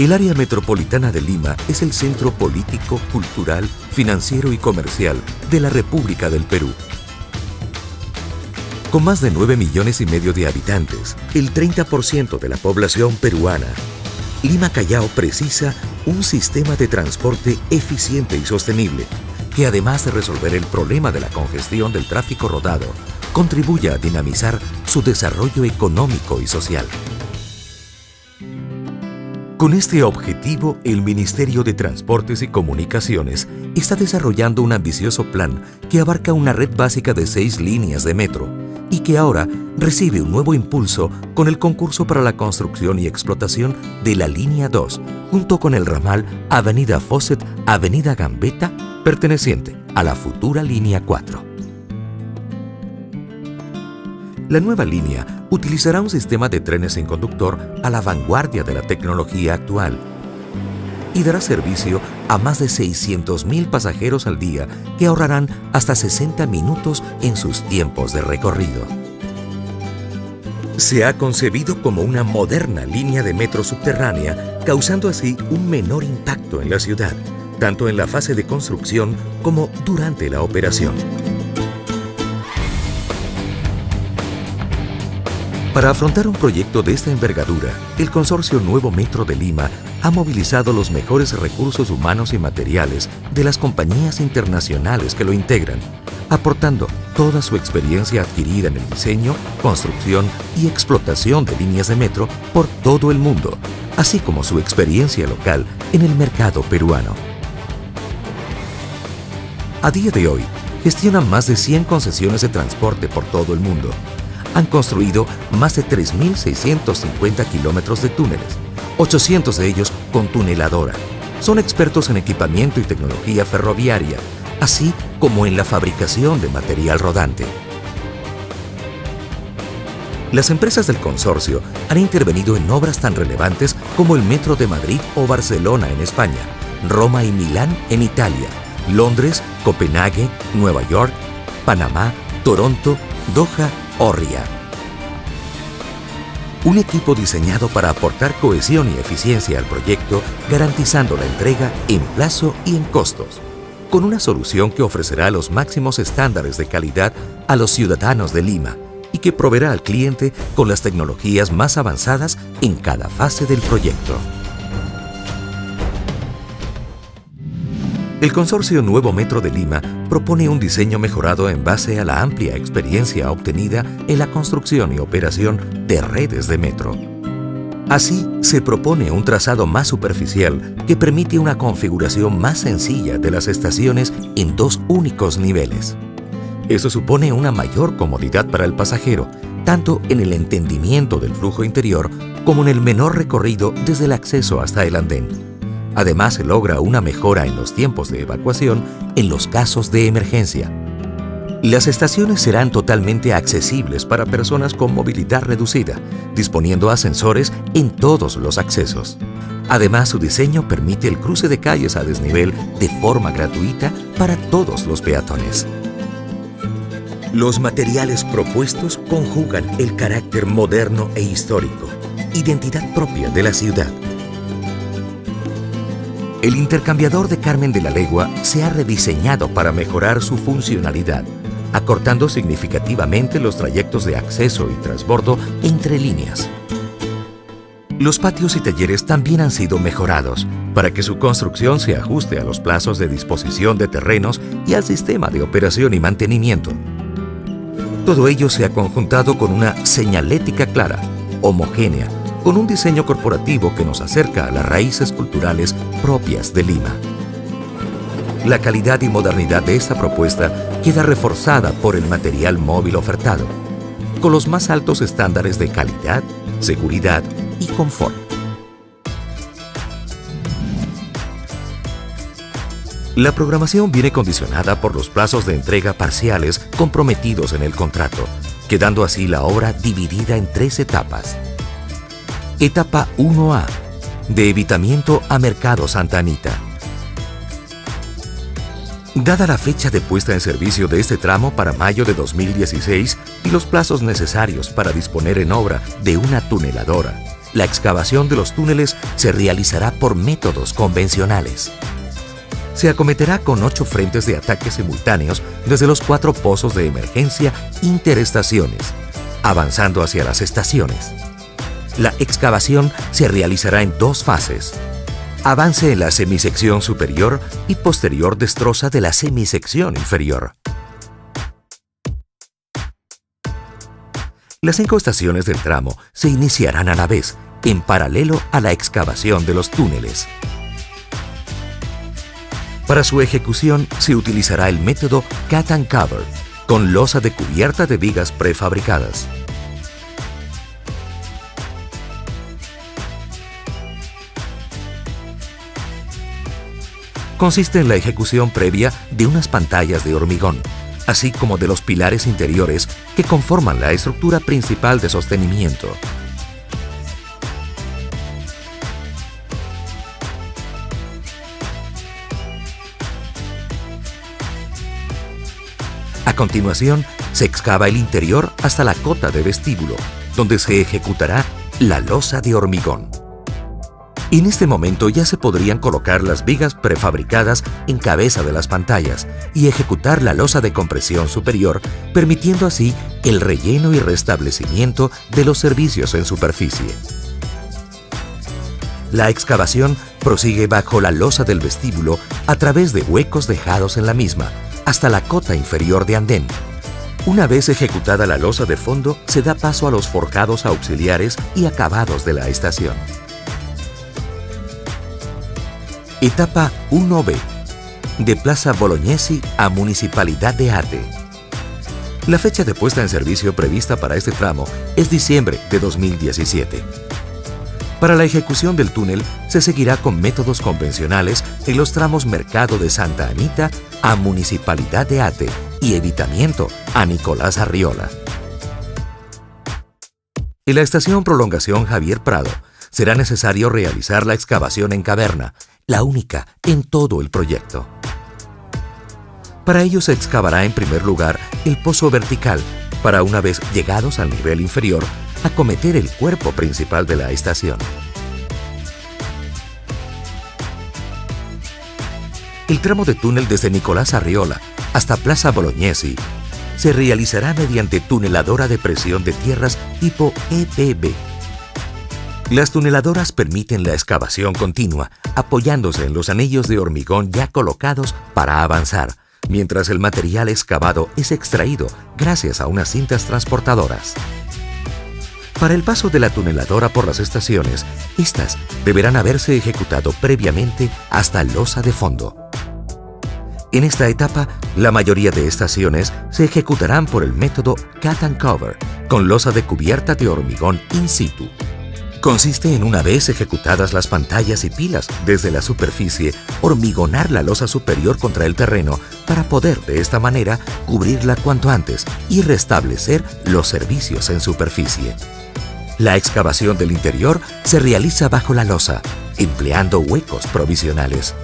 El área metropolitana de Lima es el centro político, cultural, financiero y comercial de la República del Perú. Con más de 9,5 millones de habitantes, el 30% de la población peruana, Lima Callao precisa un sistema de transporte eficiente y sostenible, que además de resolver el problema de la congestión del tráfico rodado, contribuya a dinamizar su desarrollo económico y social. Con este objetivo, el Ministerio de Transportes y Comunicaciones está desarrollando un ambicioso plan que abarca una red básica de 6 líneas de metro y que ahora recibe un nuevo impulso con el concurso para la construcción y explotación de la Línea 2, junto con el ramal Avenida Fawcett-Avenida Gambetta, perteneciente a la futura Línea 4. La nueva línea utilizará un sistema de trenes sin conductor a la vanguardia de la tecnología actual y dará servicio a más de 600,000 pasajeros al día que ahorrarán hasta 60 minutos en sus tiempos de recorrido. Se ha concebido como una moderna línea de metro subterránea, causando así un menor impacto en la ciudad, tanto en la fase de construcción como durante la operación. Para afrontar un proyecto de esta envergadura, el Consorcio Nuevo Metro de Lima ha movilizado los mejores recursos humanos y materiales de las compañías internacionales que lo integran, aportando toda su experiencia adquirida en el diseño, construcción y explotación de líneas de metro por todo el mundo, así como su experiencia local en el mercado peruano. A día de hoy, gestionan más de 100 concesiones de transporte por todo el mundo. Han construido más de 3.650 kilómetros de túneles, 800 de ellos con tuneladora. Son expertos en equipamiento y tecnología ferroviaria, así como en la fabricación de material rodante. Las empresas del consorcio han intervenido en obras tan relevantes como el Metro de Madrid o Barcelona en España, Roma y Milán en Italia, Londres, Copenhague, Nueva York, Panamá, Toronto, Doha o Riad. Un equipo diseñado para aportar cohesión y eficiencia al proyecto, garantizando la entrega en plazo y en costos, con una solución que ofrecerá los máximos estándares de calidad a los ciudadanos de Lima y que proveerá al cliente con las tecnologías más avanzadas en cada fase del proyecto. El Consorcio Nuevo Metro de Lima propone un diseño mejorado en base a la amplia experiencia obtenida en la construcción y operación de redes de metro. Así, se propone un trazado más superficial que permite una configuración más sencilla de las estaciones en 2 únicos niveles. Eso supone una mayor comodidad para el pasajero, tanto en el entendimiento del flujo interior como en el menor recorrido desde el acceso hasta el andén. Además, se logra una mejora en los tiempos de evacuación en los casos de emergencia. Las estaciones serán totalmente accesibles para personas con movilidad reducida, disponiendo ascensores en todos los accesos. Además, su diseño permite el cruce de calles a desnivel de forma gratuita para todos los peatones. Los materiales propuestos conjugan el carácter moderno e histórico, identidad propia de la ciudad. El intercambiador de Carmen de la Legua se ha rediseñado para mejorar su funcionalidad, acortando significativamente los trayectos de acceso y transbordo entre líneas. Los patios y talleres también han sido mejorados para que su construcción se ajuste a los plazos de disposición de terrenos y al sistema de operación y mantenimiento. Todo ello se ha conjuntado con una señalética clara, homogénea, con un diseño corporativo que nos acerca a las raíces culturales propias de Lima. La calidad y modernidad de esta propuesta queda reforzada por el material móvil ofertado, con los más altos estándares de calidad, seguridad y confort. La programación viene condicionada por los plazos de entrega parciales comprometidos en el contrato, quedando así la obra dividida en 3 etapas. Etapa 1A, de Evitamiento a Mercado Santa Anita. Dada la fecha de puesta en servicio de este tramo para mayo de 2016 y los plazos necesarios para disponer en obra de una tuneladora, la excavación de los túneles se realizará por métodos convencionales. Se acometerá con 8 frentes de ataque simultáneos desde los 4 pozos de emergencia interestaciones, avanzando hacia las estaciones. La excavación se realizará en 2 fases. Avance en la semisección superior y posterior destroza de la semisección inferior. Las 5 estaciones del tramo se iniciarán a la vez, en paralelo a la excavación de los túneles. Para su ejecución se utilizará el método Cut and Cover, con losa de cubierta de vigas prefabricadas. Consiste en la ejecución previa de unas pantallas de hormigón, así como de los pilares interiores que conforman la estructura principal de sostenimiento. A continuación, se excava el interior hasta la cota de vestíbulo, donde se ejecutará la losa de hormigón. En este momento ya se podrían colocar las vigas prefabricadas en cabeza de las pantallas y ejecutar la losa de compresión superior, permitiendo así el relleno y restablecimiento de los servicios en superficie. La excavación prosigue bajo la losa del vestíbulo a través de huecos dejados en la misma, hasta la cota inferior de andén. Una vez ejecutada la losa de fondo, se da paso a los forjados auxiliares y acabados de la estación. Etapa 1B. De Plaza Bolognesi a Municipalidad de Ate. La fecha de puesta en servicio prevista para este tramo es diciembre de 2017. Para la ejecución del túnel se seguirá con métodos convencionales en los tramos Mercado de Santa Anita a Municipalidad de Ate y Evitamiento a Nicolás Arriola. En la estación Prolongación Javier Prado será necesario realizar la excavación en caverna, la única en todo el proyecto. Para ello se excavará en primer lugar el pozo vertical, para una vez llegados al nivel inferior, acometer el cuerpo principal de la estación. El tramo de túnel desde Nicolás Arriola hasta Plaza Bolognesi se realizará mediante tuneladora de presión de tierras tipo EPB. Las tuneladoras permiten la excavación continua, apoyándose en los anillos de hormigón ya colocados para avanzar, mientras el material excavado es extraído gracias a unas cintas transportadoras. Para el paso de la tuneladora por las estaciones, estas deberán haberse ejecutado previamente hasta losa de fondo. En esta etapa, la mayoría de estaciones se ejecutarán por el método Cut and Cover, con losa de cubierta de hormigón in situ. Consiste en, una vez ejecutadas las pantallas y pilas desde la superficie, hormigonar la losa superior contra el terreno para poder de esta manera cubrirla cuanto antes y restablecer los servicios en superficie. La excavación del interior se realiza bajo la losa, empleando huecos provisionales.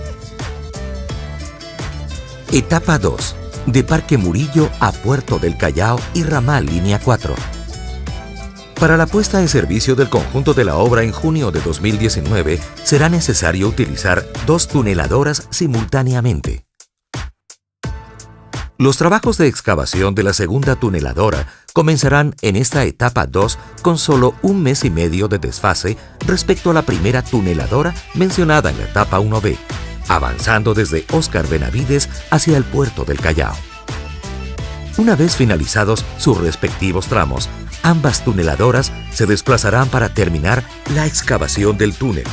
Etapa 2. De Parque Murillo a Puerto del Callao y Ramal Línea 4. Para la puesta en servicio del conjunto de la obra en junio de 2019, será necesario utilizar 2 tuneladoras simultáneamente. Los trabajos de excavación de la segunda tuneladora comenzarán en esta etapa 2 con solo 1 mes y medio de desfase respecto a la primera tuneladora mencionada en la etapa 1B, avanzando desde Óscar Benavides hacia el puerto del Callao. Una vez finalizados sus respectivos tramos, ambas tuneladoras se desplazarán para terminar la excavación del túnel,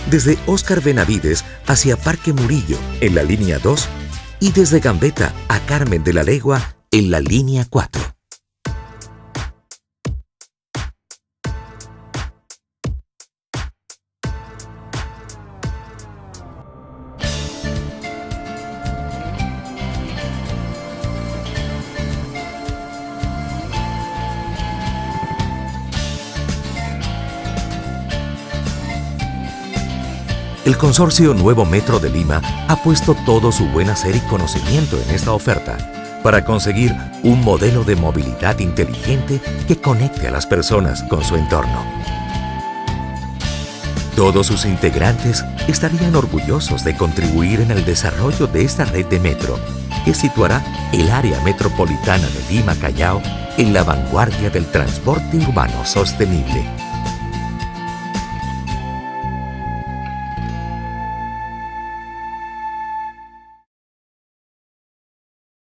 desde Óscar Benavides hacia Parque Murillo en la línea 2 y desde Gambetta a Carmen de la Legua en la línea 4. El consorcio Nuevo Metro de Lima ha puesto todo su buen hacer y conocimiento en esta oferta para conseguir un modelo de movilidad inteligente que conecte a las personas con su entorno. Todos sus integrantes estarían orgullosos de contribuir en el desarrollo de esta red de metro, que situará el área metropolitana de Lima-Callao en la vanguardia del transporte urbano sostenible.